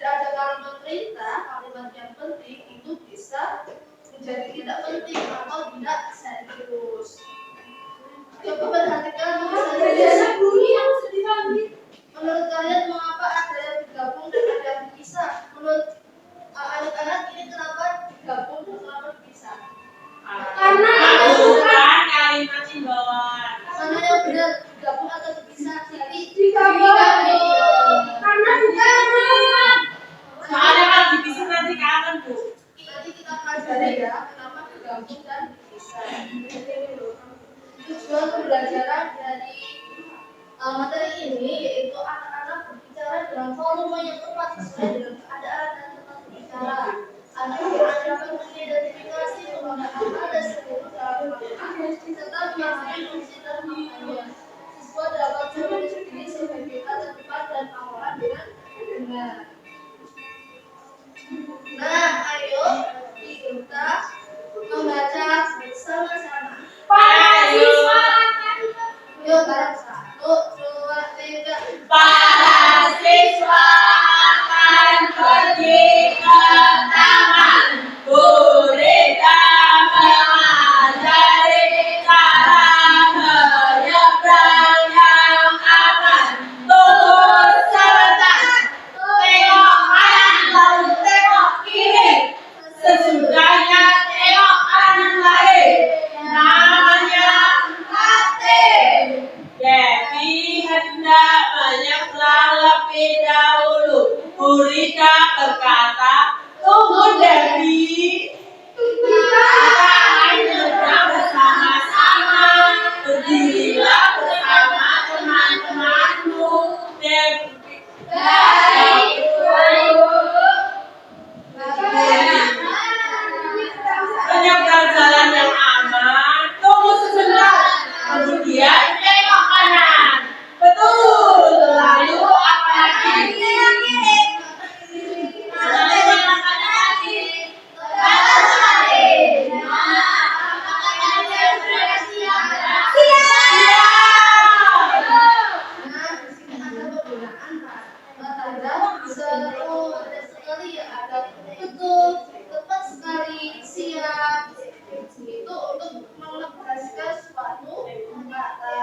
tidak ada kalimat perintah, kalimat yang penting itu bisa menjadi tidak penting atau tidak serius. Coba perhatikan tulisan bunyi yang sedih lagi. Menurut kalian mengapa ada yang digabung dan ada yang dipisah? Menurut anak-anak ini kenapa digabung dan kenapa dipisah? Karena bukan kalimat imbauan. Mana yang benar, digabung atau dipisah? Jadi Digabung. Karena bukan. Soalnya kalau dipisah nanti kangen, Bu. nanti kita pelajari ya kenapa digabung dan dipisah. Tujuan pembelajaran dari materi ini yaitu anak-anak berbicara dengan volume yang tepat sesuai dengan keadaan dan tempat berbicara. Anak-anak dapat mengidentifikasi menggunakan ada seluruh dalam makna serta memahami fungsi dan maknanya. Siswa dapat menulis diri sebagai kata tepat dan amalan dengan benar. Nah, ayo kita membaca bersama-sama. Ayo. Yuk, bareng 1, 2, 3. Para siswa akan pergi ke taman. Gurita mengajari cara menyeberang yang aman. Tunggu sebentar. Tengok kanan lalu tengok kiri. Sesudahnya tengok kanan lagi. Namanya Ate. Devi hendak menyeberang lebih dahulu. Gurita berkata, tunggu Devi. Kita akan menyeberang bersama-sama. Berdirilah bersama teman-temanmu. Devi. Baik, Bu. Menyeberang jalan yang aman. Tunggu sebentar. Kemudian tengok kanan. Betul. Lalu apa lagi? Itu untuk menegaskan suatu kata.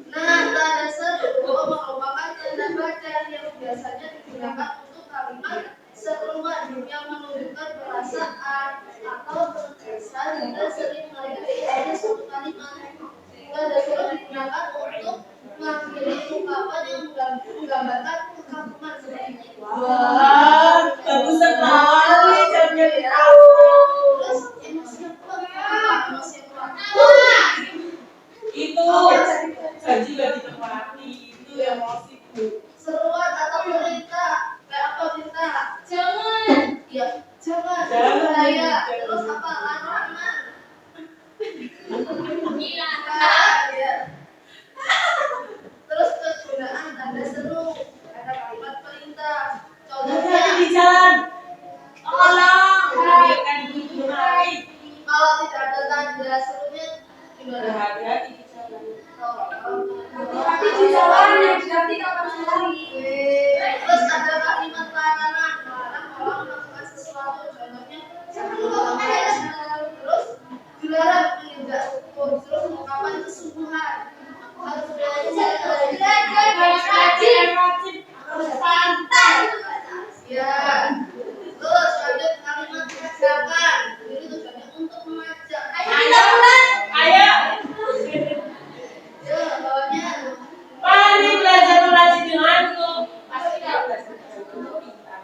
Nah, tanda seru merupakan tanda baca yang biasanya digunakan untuk kalimat seruan yang menunjukkan perasaan atau penegasan dan sering melihat ada suatu kalimat. Tanda seru digunakan untuk mengakhiri ungkapan yang menggambarkan kekaguman seperti itu. Wah, bagus sekali jamnya tahu. Terus emosi apa? Emosi apa? Itu janji gak ditepati. Itu emosi, Bu. Seruan atau perintah kayak apa perintah? Jangan. Ya, jangan. Jangan. Bahaya. Terus apa? Larangan. Gila. Ya. Terus kegunaan tanda seru. Ada kalimat perintah. Contohnya Hati-hati di jalan. Tolong. Biarkan ibu hari. kalau tidak ada tanda serunya gimana? Hati-hati di jalan. Hati di jalan yang berarti kapan sekali. Terus ada kalimat larangan, melarang orang melakukan sesuatu. Contohnya jangan melakukan. Terus dilarang menginjak hukum. Terus ungkapan kesungguhan. Harus belajar. Harus santai. Ya. Terus ada kalimat ajakan. Ini tujuannya untuk mengajak. Ayo. Ya, bawahnya. Mari belajar mengaji denganku. Pasti kau belajar untuk pintar.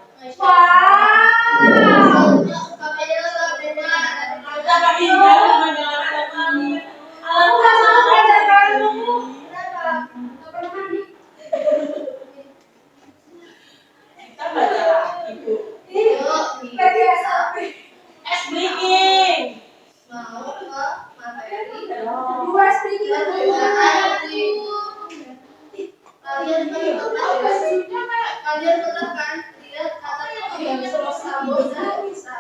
Betapa indah pemandangan alam ini. Alam sama belajar kamu. Kita belajar lagi, Bu. Speaking. Mau ke materi. Dua speaking. Kalian pernah kan lihat kata yang sambung dan bisa.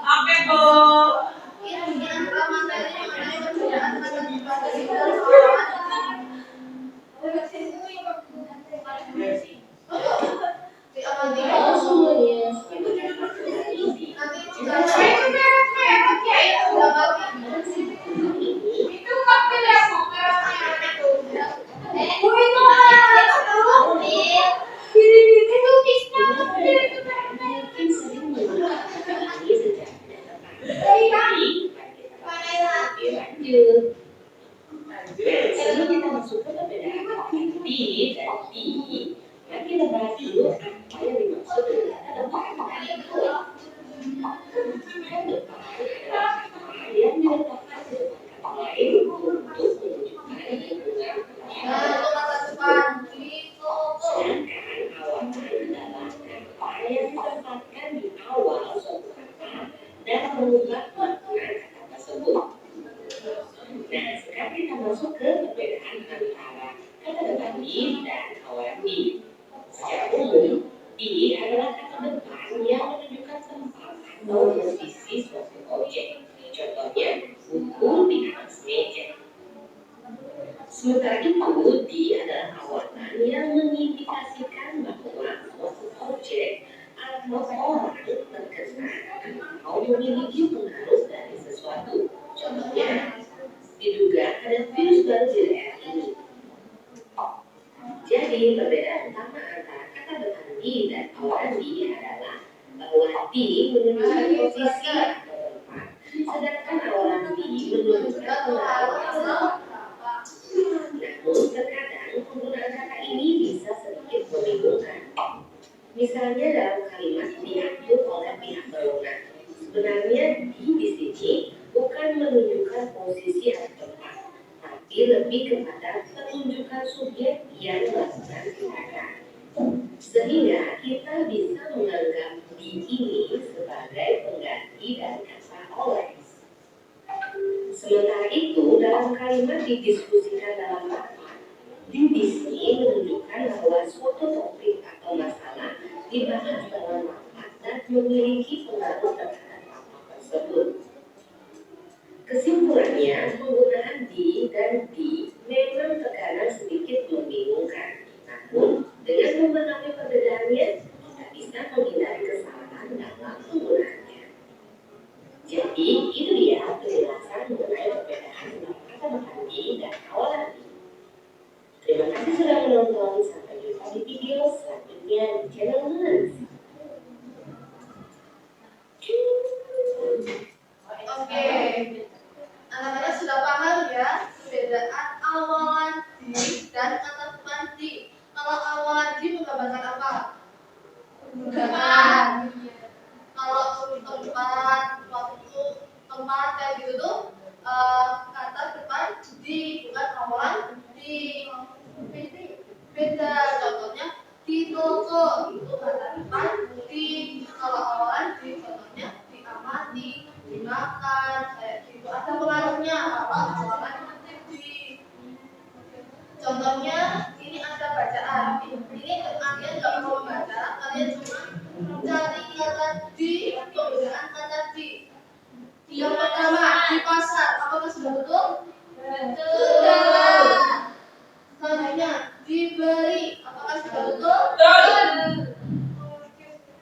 Oke, Bu. Ini adalah materi mengenai penggunaan kata dibatasi dan Sebelum kita masuk ke perbedaan di dan di, mari kita bahas dulu apa yang dimaksud dengan kata depan. Kata depan adalah kata yang diletakkan di depan kata lain untuk menunjukkan hubungan. Itu kata depan. Sedangkan awalan adalah kata yang ditempatkan di awal suatu kata dan mengubah makna kata tersebut. Nah, sekarang kita masuk ke perbedaan antara kata depan di dan awalan di. Secara umum, di adalah kata depan yang menunjukkan tempat atau posisi suatu objek. Contohnya, buku di atas meja. Sementara itu, di adalah awalan yang mengindikasikan bahwa suatu objek atau orang terkesan atau memiliki pengaruh dari sesuatu. Contohnya, diduga ada virus baru di daerah ini. Jadi, perbedaan utama antara kata depan di dan awalan di adalah bahwa di menunjukkan posisi atau tempat, sedangkan awalan di menunjukkan pengaruh atau sesuatu. Namun, terkadang penggunaan kata ini bisa sedikit membingungkan. Misalnya dalam kalimat diatur oleh pihak berwenang. Sebenarnya di sini bukan menunjukkan posisi atau tempat, tapi lebih kepada penunjukan subjek yang melakukan tindakan. Sehingga kita bisa menganggap di ini sebagai pengganti dari kata oleh. Sementara itu, dalam kalimat didiskusikan dalam rapat, di sini menunjukkan bahwa suatu topik atau masalah dibahas dalam rapat dan memiliki pengaruh terhadap rapat tersebut. Kesimpulannya, penggunaan di dan di memang terkadang sedikit membingungkan. Namun, dengan memahami perbedaannya, kita bisa menghindari kesalahan dalam penggunaannya. Jadi, itu dia penjelasan mengenai perbedaan kata depan di dan awalan di. Terima kasih sudah menonton. Sampai jumpa di video selanjutnya di channel Nuansa. Oke. Anak-anak sudah paham ya perbedaan awalan di dan kata depan di. Kalau awalan di menggambarkan apa? Tempat. Kalau tempat, waktu, tempat kayak gitu tuh kata depan di, bukan awalan di. Beda. Contohnya di toko itu kata depan di. Kalau awalan di, contohnya diamati, dimakan, kayak gitu. Ada pengaruhnya apa? Awalan di. Contohnya ini ada bacaan. Ini kalian nggak mau membaca, kalian cuma cari kata di, penggunaan kata di. Yang pertama di pasar, apakah sudah betul? Betul. Selanjutnya diberi, apakah sudah betul? Betul.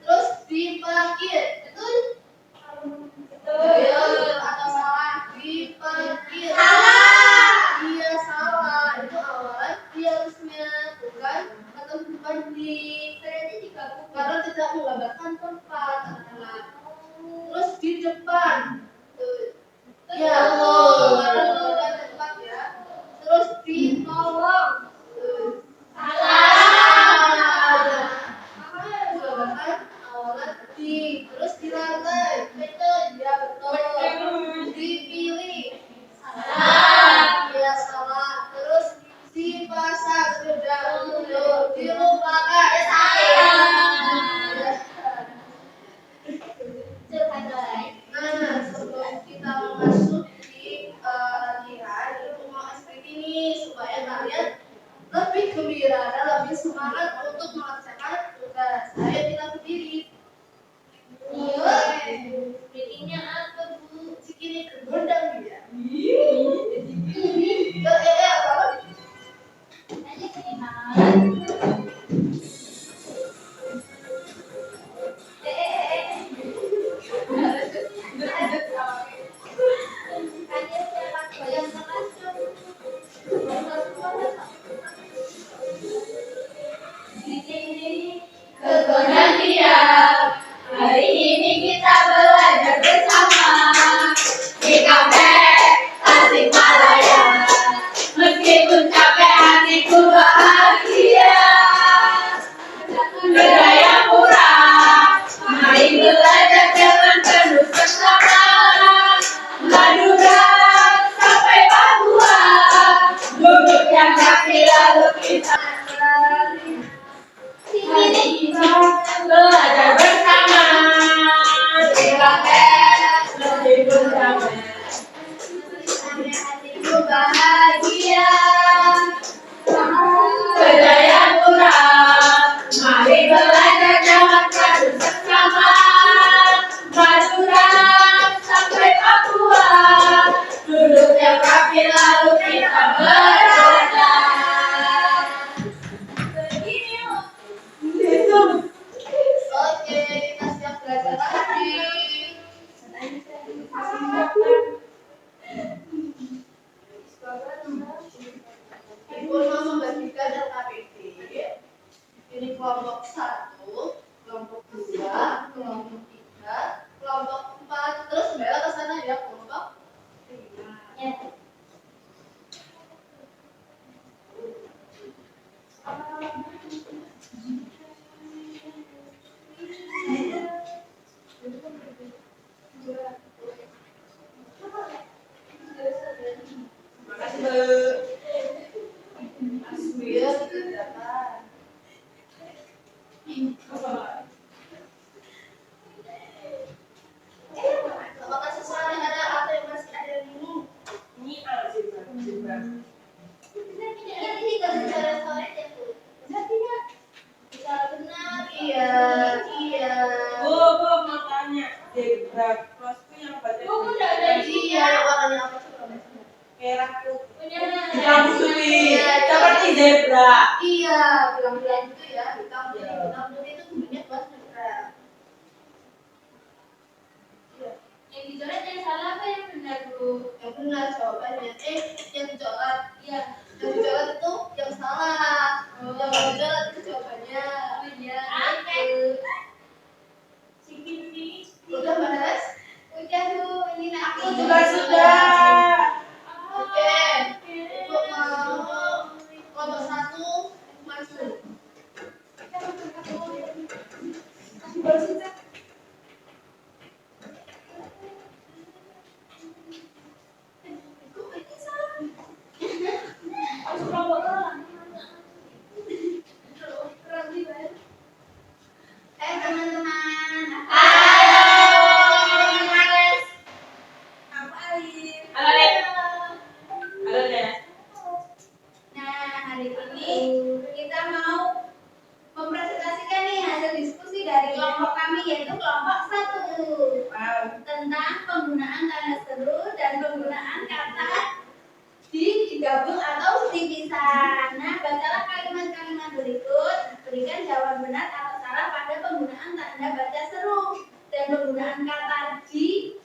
Terus diparkir, betul? Betul. Atau salah? Diparkir. Salah. Iya salah. Itu awalan di harusnya, bukan kata depan di. Karena tidak menggambarkan tempat anak-anak. Terus di depan. Ya, karena menggambarkan tempat ya. Terus ditolong. Salah. Makanya menggambarkan awalan di. Terus di lantai. Betul, ya betul. Dipilih. Salah. Ya salah. Terus dipasang sudah betul. Dilupakan. Nah, sebelum kita masuk di latihan itu mau SPT ini supaya kalian lebih gembira dan lebih semangat untuk mengerjakan tugas. Ayo kita berdiri. Bikinnya apa bu? Bikinnya kegondang ya. Apa? Kegonan dia. Hari ini kita belajar bersama di kafe Tasikmalaya. secara sore ya Bu. Benar tidak? Secara benar, iya. Bu, mau tanya. Zebra cross itu yang baca udah ada di Iya, warnanya apa coba? merah putih. punya Yang putih. Seperti zebra. Iya, bilang-bilang gitu ya. Hitam putih itu bunyinya buat zebra. yang dicoret yang salah apa yang benar Bu? Yang benar jawabannya. Yang dicoret. Iya. Yang dicoret itu yang salah. Yang dicoret itu jawabannya. Iya. Udah beres? Udah Bu, ini nak Aku Juga sudah. Oke. Ibu mau kelompok 1 maju. Teman-teman. Apa Alin? Halo, Dek. Halo Des. Nah, hari ini kita mau mempresentasikan nih hasil diskusi dari kelompok kami yaitu kelompok 1 tentang penggunaan tanda seru dan penggunaan kata digabung atau dipisah. Nah, bacalah kalimat-kalimat berikut, berikan jawaban benar atau salah pada penggunaan tanda baca seru dan penggunaan kata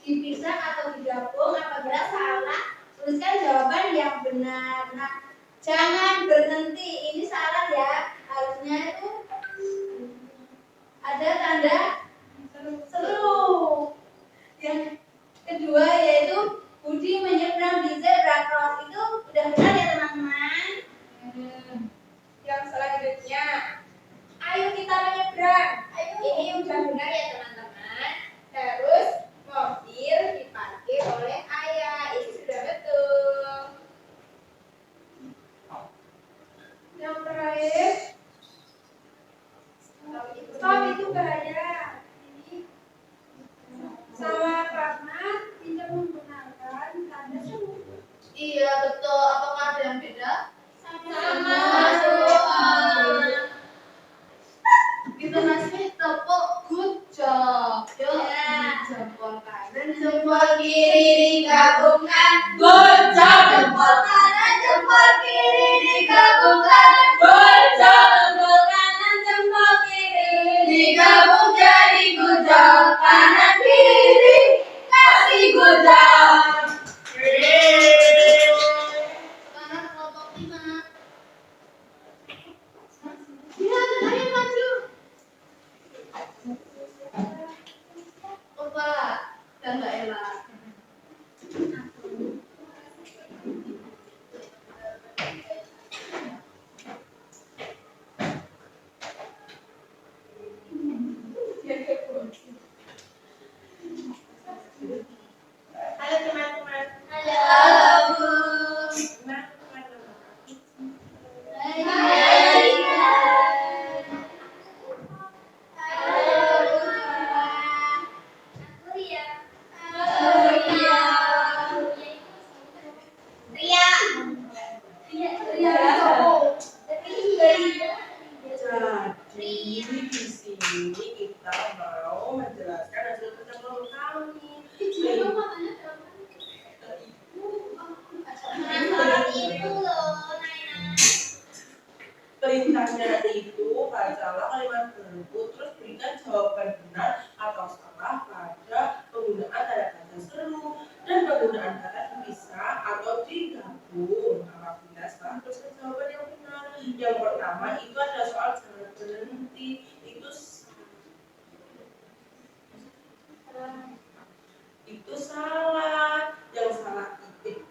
dipisah atau digabung. Apabila salah, tuliskan jawaban yang benar. Nah, jangan berhenti, ini salah ya. Harusnya itu ada tanda seru. Yang kedua yaitu Budi menyeberang di zebra cross, itu udah benar ya teman-teman. Yang selanjutnya, ayo kita menyeberang. Ini udah benar ya teman-teman. Terus mobil diparkir oleh ayah, ini sudah betul. Yang terakhir, stop itu bahaya. Ini salah karena tidak menggunakan tanda seru. Iya, betul. Apakah ada yang beda? Sama semua. Kita masih tepuk good job. Yuk, Ya. jempol kanan, jempol kiri digabungkan. Good job. Jempol kanan, jempol kiri digabungkan. Good job. Jempol kanan, jempol kiri Digabung jadi good job. Kanan kiri kasih good job. Sekarang kelompok 5. Ya, ayo maju. Opa dan Mbak Ella. Halo teman-teman. Halo, Bu. Gimana teman-teman? Jadi di sini kita mau menjelaskan hasil pertemuan kami. Perintahnya itu bacalah kalimat berikut terus berikan jawaban benar atau salah pada penggunaan tanda kata seru dan penggunaan kata dipisah atau digabung. Apabila salah teruskan jawaban yang benar. Yang pertama itu ada soal jangan berhenti, itu salah. Yang salah itu,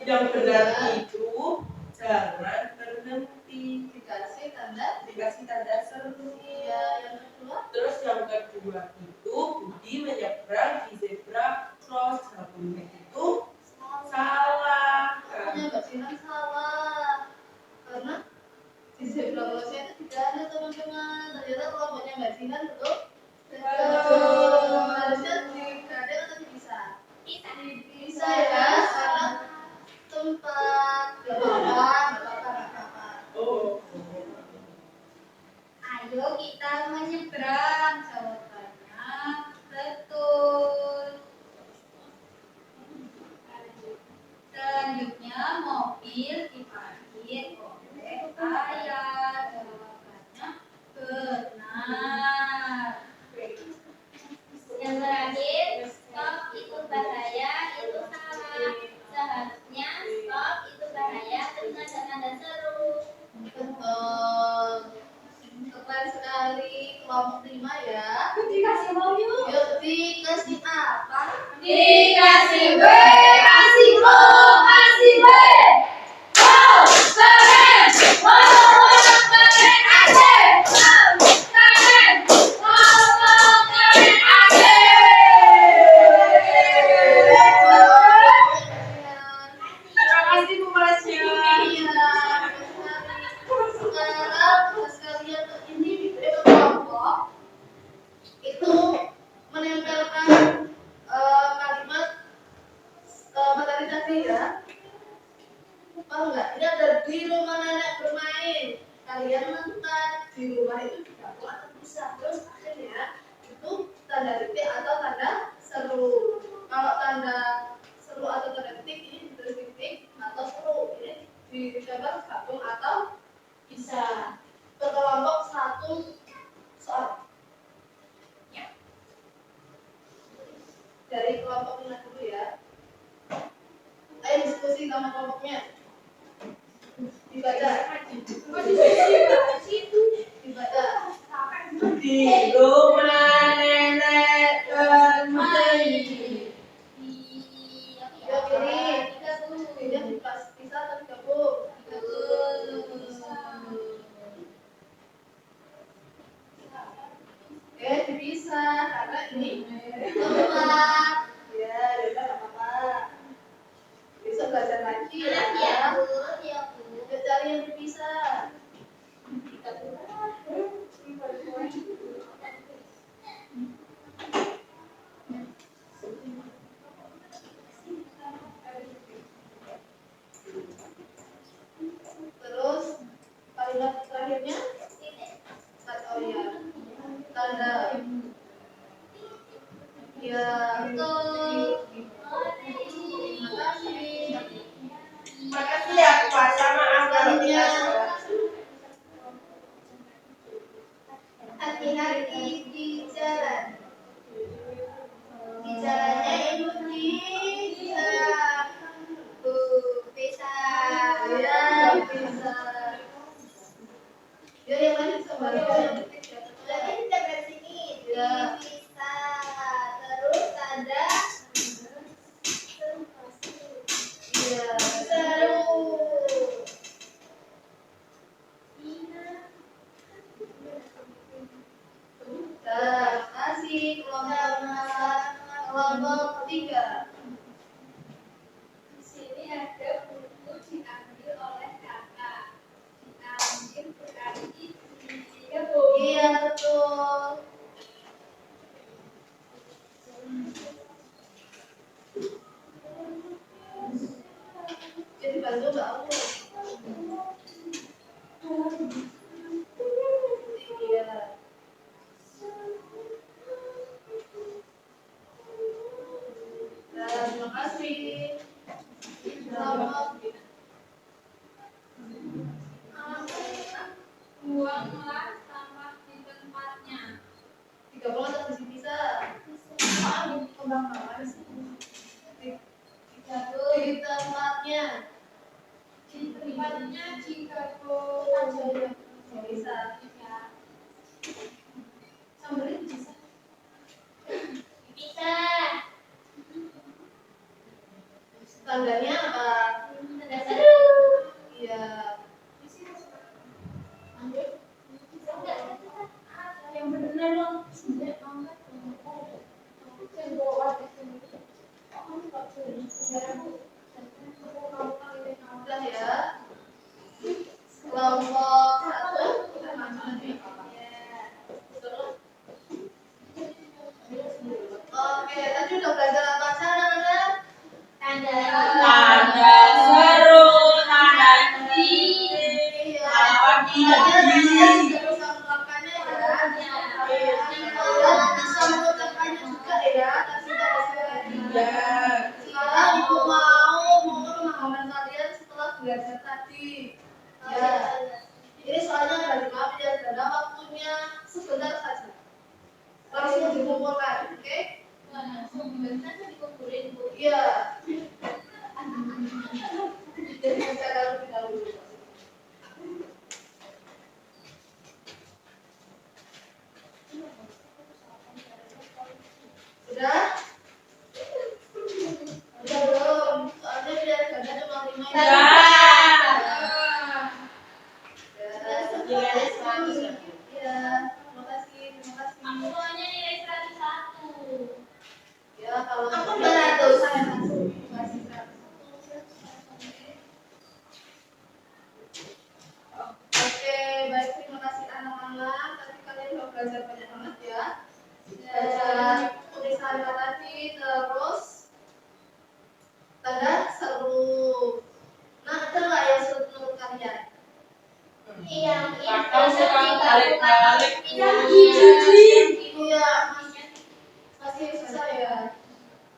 yang benar itu jangan berhenti. Dikasih tanda seru. Iya, yang kedua. Terus yang kedua itu Budi menyeberang di zebra cross. Jawabannya itu salah. Punya Mbak Sinan salah. Karena di zebra crossnya itu tidak ada teman-teman. Ternyata kelompoknya Mbak Sinan betul. Harusnya digandeng atau dipisah? Bisa ya, karena tempat. Gak apa-apa. sedikit oleh ayah. Jawabannya benar. Yang terakhir, stop itu bahaya, itu salah. Seharusnya stop itu bahaya dengan nada seru. Betul. Keren sekali kelompok 5 ya. Dikasih mau yuk. Yuk dikasih apa? Dikasih B, kasih O, kasih B. Wow, keren. Wow, keren aja. Wow, keren. Wow, keren aja. Terima kasih Bu Masya. Sekarang sekalian ini kelompok itu menempelkan kalimat materi tadi ya. Tahu nggak? Ini ada di rumah nenek bermain. Kalian menentukan di rumah itu didapur atau bisa. Terus akhirnya itu tanda titik atau tanda seru. Kalau tanda seru atau tanda titik ini ditulis titik atau seru. Ini dicoba gabung atau bisa. Berkelompok satu soal. Dari kelompok mana dulu ya? Ayo diskusi sama kelompoknya. Dibaca. Dibaca. Di rumah nenek bermain. Yuk kiri. Ini bisa atau digabung? Dipisah karena ini tempat. Ya, udah nggak apa-apa. Besok belajar lagi ya. Yuk cari yang dipisah. Terus kalimat terakhirnya oh ya tanda ya betul. Terima kasih. Makasih ya Bu Masya, maaf kalau tidak salah. Hati-hati di jalan. Di jalannya itu bisa. Bisa. Ya, bisa. Ya, yang lain bisa balik yang penting ya. Lagi kita dari sini. Ya. Bisa. Terus ada Iya. seru. Terima kasih kelompok 3. Di sini ada buku diambil oleh kakak. Diambil berarti digabung. Iya betul. Jadi bantu Mbak aku. Iya. Terima kasih. Selamat. Buanglah sampah di tempatnya. 30 atau bisa. Kembang sih. Di tempatnya. Di tempatnya digabung. Nggak bisa. Sambalin bisa. Bisa. Tandanya apa? Tanda seru. Iya. Yang benar dong. Sudah ya. Kelompok 1 kita maju nanti. Oke, tadi udah belajar apa aja anak-anak? Tanda seru, tanda titik, Iya. lagi. Bisa mengucapkannya ya. Dan bisa mengucapkannya juga ya. Kasih tahu sekali. Iya. Sekarang ibu mau pemahaman kalian setelah belajar tadi. Ya. Ini soalnya dari kami dan dana waktunya sebentar saja. Langsung dikumpulkan, oke? Iya. Jadi secara lebih dahulu. Sudah? Sudah belum? Soalnya biar ganda cuma 5 ya. Nilainya 100 ya. Iya, terima kasih. Aku maunya nilai 101. Ya, kalau Aku tidak 200. saya langsung kasih 100. Oke, baik, terima kasih anak-anak. Tadi kalian sudah belajar banyak banget ya. Belajar tulisan tadi, terus tanda seru. Nah, ada nggak yang seru menurut kalian? Iya, Kakak suka balik-balik. Iya, masih susah ya.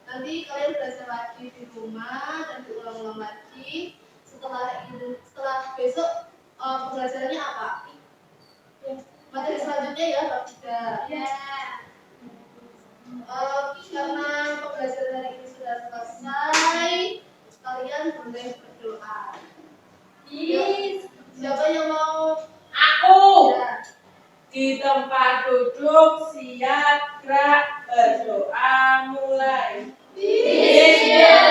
Nanti kalian belajar lagi di rumah dan diulang-ulang lagi. Setelah besok pembelajarannya apa? Materi selanjutnya ya, bab 3. Ya. Karena pembelajaran hari ini sudah selesai, kalian boleh berdoa. Yes. Siapa yang mau? Aku Ya. di tempat duduk siap gerak berdoa mulai. Bismillah.